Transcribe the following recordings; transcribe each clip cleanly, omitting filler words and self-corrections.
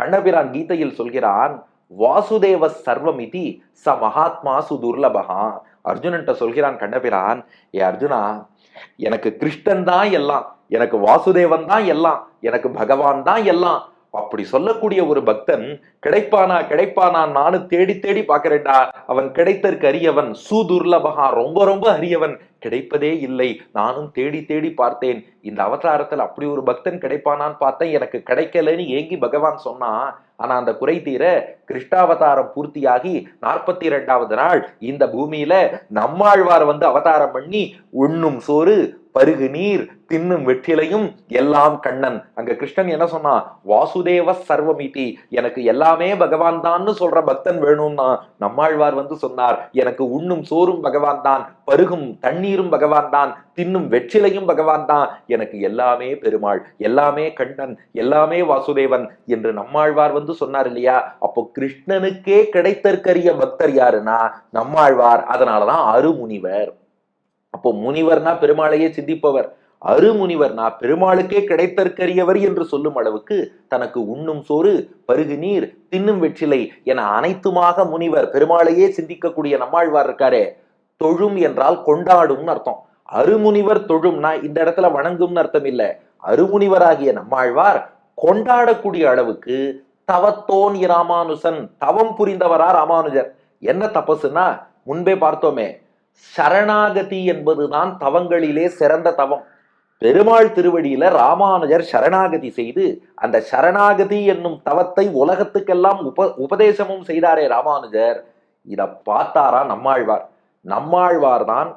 கண்ணபிரான் கீதையில் சொல்கிறான், வாசுதேவ சர்வமிதி ச மகாத்மா சுதுர்லபகா. அர்ஜுனன்ட்ட சொல்கிறான் கண்ணபிரான், ஏ அர்ஜுனா, எனக்கு கிருஷ்ணன் தான் எல்லாம், எனக்கு வாசுதேவன் தான் எல்லாம், எனக்கு பகவான் தான் எல்லாம். அப்படி சொல்லக்கூடிய ஒரு பக்தன் கிடைப்பானா கிடைப்பானா நானும் தேடி தேடி பாக்குறேன்டா. அவன் கிடைத்தற்கு அரியவன், சுதுர்லபகா, ரொம்ப ரொம்ப அரியவன், கிடைப்பதே இல்லை. நானும் தேடி தேடி பார்த்தேன். இந்த அவதாரத்துல அப்படி ஒரு பக்தன் கிடைப்பானான்னு பார்த்தேன், எனக்கு கிடைக்கலன்னு ஏங்கி பகவான் சொன்னா. ஆனா அந்த குறை தீர கிருஷ்ணாவதாரம் பூர்த்தியாகி 42வது நாள் இந்த பூமியில நம்மாழ்வார் அவதாரம் பண்ணி உண்ணும் சோறு பருகு நீர் தின்னும் வெற்றிலையும் எல்லாம் கண்ணன். அங்க கிருஷ்ணன் என்ன சொன்னா, வாசுதேவ சர்வமிதி, எனக்கு எல்லாமே பகவான் தான் சொல்ற பக்தன் வேணும்னா நம்மாழ்வார் சொன்னார், எனக்கு உண்ணும் சோறும் பகவான் தான், பருகும் தண்ணீரும் பகவான் தான், தின்னும் வெற்றிலையும் பகவான் தான், எனக்கு எல்லாமே பெருமாள், எல்லாமே கண்ணன், எல்லாமே வாசுதேவன் என்று நம்மாழ்வார் சொன்னார் இல்லையா. அப்போ கிருஷ்ணனுக்கே கிடைத்தற்கரிய பக்தர் யாருன்னா நம்மாழ்வார். அதனாலதான் அருமுனிவர். அப்போ முனிவர்னா பெருமாளையே சிந்திப்பவர், அருமுனிவர்னா பெருமாளுக்கே கிடைத்தற்கரியவர் என்று சொல்லும் அளவுக்கு தனக்கு உண்ணும் சோறு பருகு நீர் தின்னும் வெற்றிலை என அனைத்துமாக முனிவர், பெருமாளையே சிந்திக்கக்கூடிய நம்மாழ்வார் இருக்காரே. தொழும் என்றால் கொண்டாடும் அர்த்தம். அருமுனிவர் தொழும்னா இந்த இடத்துல வணங்கும்னு அர்த்தம் இல்ல. அருமுனிவராகிய நம்மாழ்வார் கொண்டாடக்கூடிய அளவுக்கு தவத்தோன் ராமானுசன், தவம் புரிந்தவரா ராமானுஜர். என்ன தபசுன்னா முன்பே பார்த்தோமே, சரணாகதி என்பதுதான் தவங்களிலே சிறந்த தவம். பெருமாள் திருவடியில ராமானுஜர் சரணாகதி செய்து அந்த சரணாகதி என்னும் தவத்தை உலகத்துக்கெல்லாம் உபதேசமும் செய்தாரே ராமானுஜர். இத பார்த்தாரா நம்மாழ்வார். நம்மாழ்வார் தான்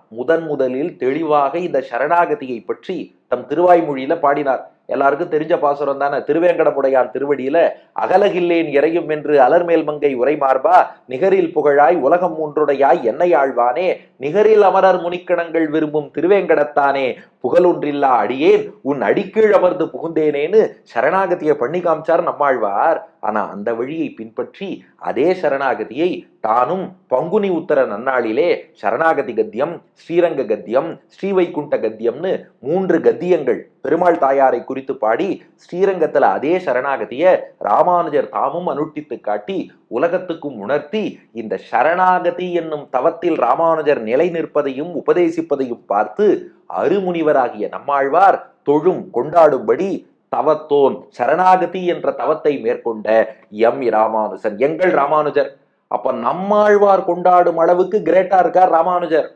முதலில் தெளிவாக இந்த சரணாகதியை பற்றி தம் திருவாய்மொழியில பாடினார். எல்லாருக்கும் தெரிஞ்ச பாசுரம் தானே. திருவேங்கடமுடையான் திருவடியில அகலகில்லேன் இறையும் என்று அலர்மேல் மங்கை உரை மார்பா, நிகரில் புகழாய் உலகம் மூன்றுடையாய் என்னை ஆழ்வானே, நிகரில் அமரர் முனிக்கணங்கள் விரும்பும் திருவேங்கடத்தானே, புகழொன்றில்லா அடியேன் உன் அடிக்கீழ் அமர்ந்து புகுந்தேனேன்னு சரணாகதியை பண்ணி காமிச்சார் நம்மாழ்வார். ஆனா அந்த வழியை பின்பற்றி அதே சரணாகதியை தானும் பங்குனி உத்தர நன்னாளிலே சரணாகதி கத்தியம், ஸ்ரீரங்க கத்தியம், ஸ்ரீவைகுண்ட கத்தியம்னு 3 கத்தியங்கள் பெருமாள் தாயாரை குறித்து பாடி ஸ்ரீரங்கத்துல அதே சரணாகதிய ராமானுஜர் தாமும் அனுஷ்டித்து காட்டி உலகத்துக்கும் உணர்த்தி இந்த சரணாகதி என்னும் தவத்தில் ராமானுஜர் நிலை நிற்பதையும் உபதேசிப்பதையும் பார்த்து அருமுனிவராகிய நம்மாழ்வார் தொழும் கொண்டாடும்படி தவத்தோன் சரணாகதி என்ற தவத்தை மேற்கொண்ட எம் ராமானுஜன், எங்கள் ராமானுஜர். அப்ப நம்மாழ்வார் கொண்டாடும் அளவுக்கு கிரேட்டா இருக்கார் ராமானுஜர்.